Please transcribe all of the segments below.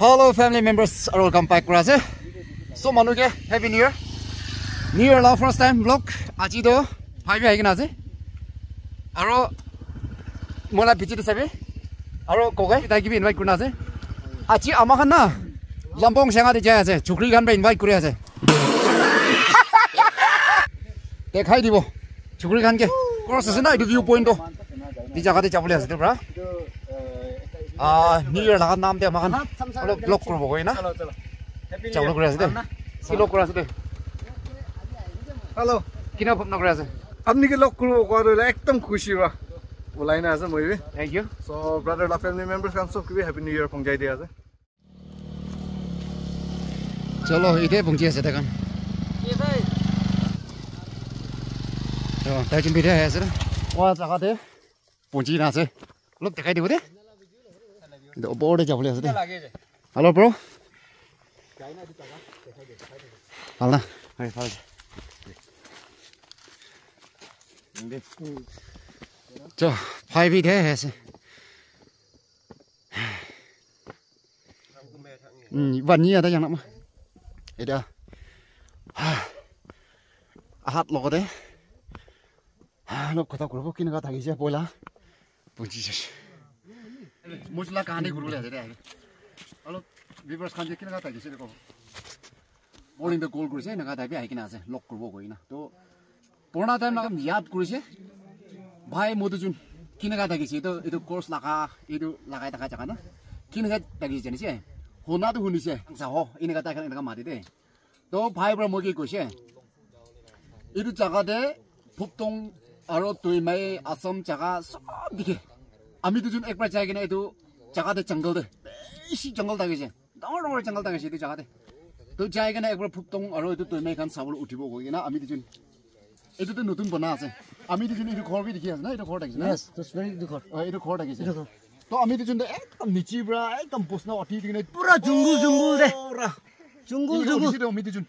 Hello family members, welcome back to So Manuke, Happy New Year. New Year la first time vlog. Aji do 5 hai kina ase. Aro mola bichi sabe. Aro kogai ta gibi invite kurna ase. Aji amakan na Lampong senga de jaya ase. Chukri kan ba invite kuri ase. Dekhai dibo. Chukri kan ke. Cross ase na view point do. Di jaga de chapule ase bra. New Year lagan naam de amakan. Alo vlog kurbo koi na. Chalo kuri ase de. Silo kuri ase de. Hello. Kina phop na kuri ase. Apni ke log kurbo koi ekdam khushi ba. Ulai na ase moi bi. Thank you. So brother la family members kan sob ki happy new year pongjai dia ase. Chalo ide pongjai ase ta kan. Ye bhai. To ta jumpi de ase. Wa jaga de pongjai na ase. Look dekhai dibo de. The board jabule ase de. Hello bro. Hala. Hai hala. 저 파이비 대해서วันนี้ได้ยังนะมาเดี๋ยวฮัดลงกันเด้ลูกก็ต้องกลัวกินก็ทางนี้จะป่วยละปุ่นจีเฉยมุสลิมการนี่กลัวเลยเดี๋ยวเอาลูกวิบรัสขันจะกินก็ทางนี้เฉยก็โอลิมปิกโกลกลัวเฉยนะครับแต่พี่ไอ้กินอะไรลูกกลัวก็อีนะตัวปนอะไรนะยาดกลัวเฉยभाई मोदु Jun किनगा दागिछि इदो course लागा इदो लागाय दागा जागा ना किनगा दागिछि जनिसे होना तो हुनिसे अंसा हो इनगा दागा इनगा मादि दे तो भाई ब्र मोगी कोसे इदो जागा दे फुक्तों आरो तुइमाय असम जागा सब दिखे आमी तो जुन एक बार जागे ना इदो जागा दे जंगल दे बेसि जंगल दागिछि दंगर जंगल दागिछि इदो जागा दे तो जागे ना एक बार फुक्तों आरो इदो तुइमाय खान साबल उठिबो गइना आमी तो जुन itu tuh nutun bana ase. Ami itu juni itu khor bi dikhi ase na itu khor dagisi na. Yes, that's very good khor. Itu khor dagisi. To ami itu juni ekdam nichi bra ekdam posna oti dikine Pura jungle de. Jungle. Itu ami itu juni.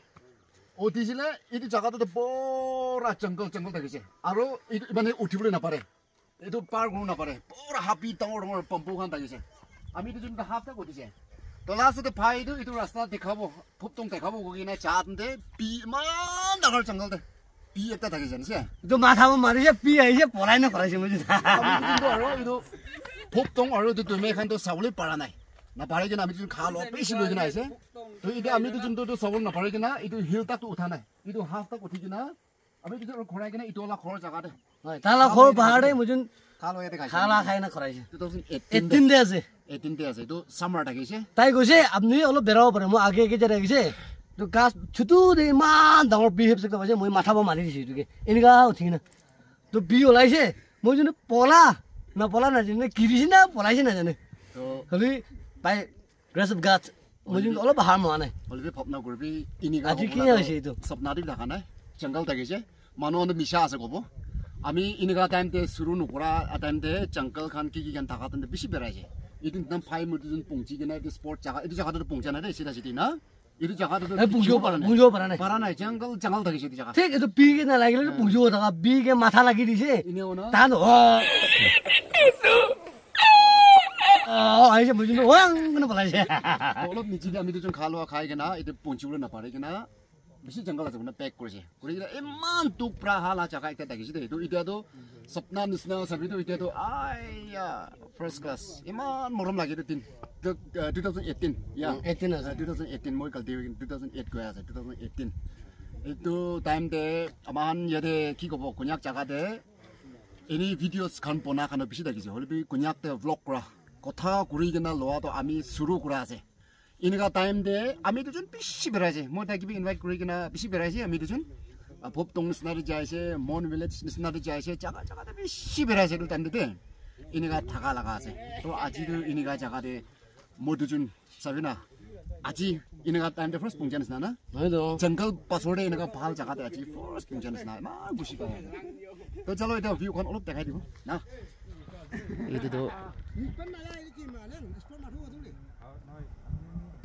Oti sile itu jaga tuh pura jungle dagisi. Aro itu ibane uthi bole na pare. Itu par gunu na pare. Pura happy tangor pampu khan dagisi. Ami itu juni half tak oti se. To last itu phai itu rasta dekhabo, phuptong dekhabo gogi na chaatnde pi man dagar jungle de. 비 एकटा थाके जनिसे तो माथामा मारिसे P आइसे पलाइन कराइसे मुझे तो अरो इदो फोक्तों अरो तो तुमे खान तो सावले पारा नाइ ना पारे जना आमी जुन खालो पेसि लइ जना आइसे तो इदे आमी तो जुन तो सावल ना पारे जना इदो हिल तक तो उठा नाइ इदो हाफ तक उठि जना आमी तो खराइ जना इतोला खर जगा दे ताला खर पहाडै मुजुन खालो याते खाइ खाला खाइना कराइसे 2018 दे আছে 18 दे আছে तो समर थाकिसे তাই কৈছে আপনি অলপ বেৰাও পাৰে মই আগে আগে যাই গৈছে তো গাছ ছুটু দে মান ডাঙৰ বি হেপ सकता পাইছে মই মাথাবা মাৰি দিছি তুকে এনেকা উঠি না তো বি ওলাইছে মই জনে পলা না পলা না জনে কিৰিছি না পলাইছে না জানে তো হলি বাই গ্ৰেছ অফ গাছ মই জনে অলপ হাৰ্ম হোৱা নাই অলবে ফপনা কৰবি ইনিকা আজি কি হৈছে এইটো সপনা দি দেখা নাই জংগল থাকিছে মানুহৰ মিছা আছে কব আমি ইনিকা টাইম তে শুৰু নকৰা টাইম তে জংগল খান কি খান থাকা ততে বেছি বেৰাইছে ইদিন নাম ফাই মুদিন পংচি গনা এই স্পট জাগা এই জাগাটো পংচা নাই দে সিধা সিধি না 이리 자가도 পুংজো পাৰা নাই 장갈 되게 시디 자가 ঠিক এটো বিগে না লাগিলে পুংজো থাকা বিগে মাথা লাগি দিছে তান আইছে বুঝিন ওয়াং কোন বলাইছে অলপ নিচি আমি দুজন খালোয়া খাই কেনা এটা পঞ্চিবলে না পারে কেনা বেশি জঙ্গল আছে না প্যাক করেছে করে দিলা ইমান টুকরা হালা জায়গা একটা দেখিছি দে তো এটা তো স্বপ্না নিসনা সবই তো এটা তো আইয়া ফার্স্ট ক্লাস ইমান মরম লাগে তো 2018 yeah 18 আছে 2018 মই কাল 2008 গয়া আছে 2018 এইটো টাইম দে আমান ইয়াতে কি কব কোনিয়াক জায়গা দে এনি ভিডিওস খান পনা খান বেশি দেখিছে হলবি কোনিয়াক তে ব্লগ করা কথা কুৰি কেনা লোৱা তো আমি শুৰু কৰা আছে ইনকা টাইম দে আমি দুজন বেশি বেৰাইছে মই তাকিবি ইনভাইট কৰি কেনা বেশি বেৰাইছে আমি দুজন ভপতং নিসনাৰি যাইছে মন ভিলেজ নিসনাৰি যাইছে জায়গা জায়গাতে বেশি বেৰাইছে তো টাইম দে ইনকা থাকা লাগা আছে তো আজি তো ইনকা জায়গা দে 모두준 사비나 아지 이네가 타임데 퍼스트 봉전스나 나 맞아 정글 파스워드 이네가 발 자가데 아지 퍼스트 봉전스나 마 무시가 또 잘로 이다 뷰 건 올업 대가이 디고 나 이데도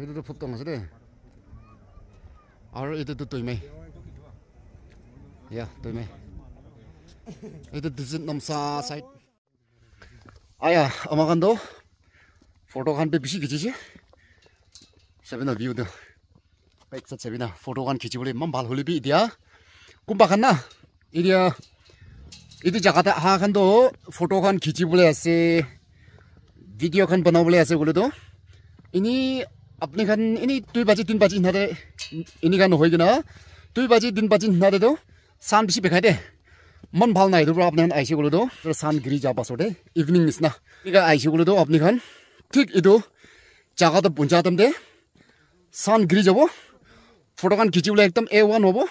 이데도 폭동 하세요 아로 이데도 또이메 야 또이메 이데 드즈 넘사 사이트 아야 아마간도 फोटो खान पे BC खिचिছে Sabina view the back sat Sabina photo kan khichibole mam bhal holi bi dia kumba khan na idia itu jagata ha khan do photo kan khichibole ase video kan banabole ase bole do ini apni khan ini 2 baji 3 baji nade ini kan hoi gina 2 baji 3 baji nade do san bisi bekhai de मन भाल नाइ दुब्रा आपने आइसे गुलो दो तो सान गिरी जा पासोडे evening इस ना इका आइसे गुलो दो आपने खान ठीक इदो जगह तो पुंजा तम दे सान गिरी जाबो फोटो खान खिचिबले एकदम A1 होबो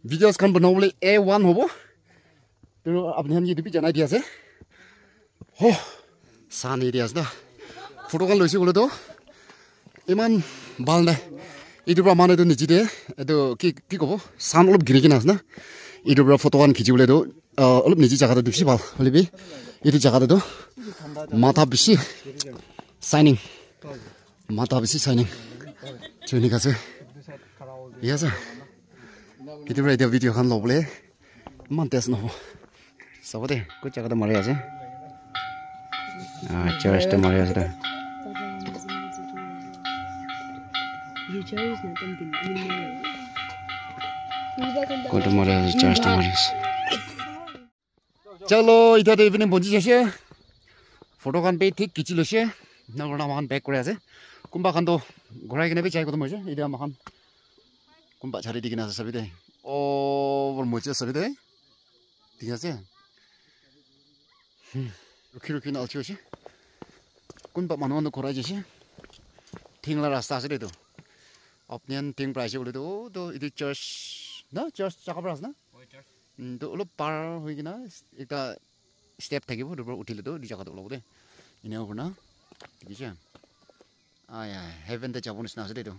भिडियोस खान बनाबले A1 होबो तो आपने खान ये दुबी जनाइ दिया से हो सान एरियास ना फोटो खान लइसे गुलो दो इमान भाल नाइ इदुब्रा माने तो निजिदे एदो की कबो सान अलप गिरि किनास ना itu berapa foto kan kecil itu, oleh nih jaga itu sih bal, lebih itu jaga itu mata besi signing, mata besi signing, cuy kasih, iya sih, itu berarti video kan lo boleh, mantes no, sahabat deh, kau jaga itu mari aja, church itu mari aja. Kau mari church tu mari. Chalo इधर evening पहुंची जैसे photo Khan पे ठीक खींची लो से ना वरना वहाँ back करे ऐसे कुंभा खान तो घोड़ा के ने भी चाहिए को तो मुझे इधर वहाँ कुंभा छाड़ी दिखने ऐसे सभी दे और मुझे सभी दे ठीक है से रुकी ना अच्छी होशी कुंभा मानो तो घोड़ा जैसे ठीक ला रास्ता से दे तो अपने ठीक प्राइस बोले तो इधर चर्च ना चर्च जगह पर ना तो उलोग पार हुई किना एक ता स्टेप था कि वो डबल उठी ले तो di जगह तो उलोग दे इन्हें ऊपर ना ठीक है आया heaven ते जाबो निस्ना से दे तो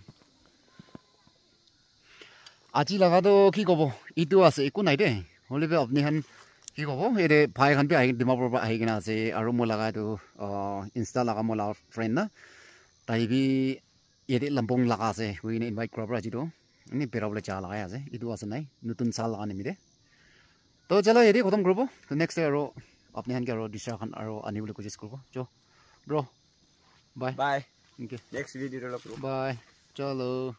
आज ही लगा तो की कबो इतु आसे एको नाइ दे होले बे अपने हन की कबो एरे भाई खान पे आई दिमापुर पर आई किना आसे आरो मो लगा तो इंस्टा लगा मोला फ्रेंड ना ताई भी ये लंपोंग लगा से हुई ने इनवाइट कर जी तो ini berawal cala ya sih itu asalnya nutun salah nih mide. तो चलो ये खत्म करो तो नेक्स्ट रो अपने हन के रो दिशा खान रो आने वाले कोशिश करो जो bro bye bye next video रो बाय चलो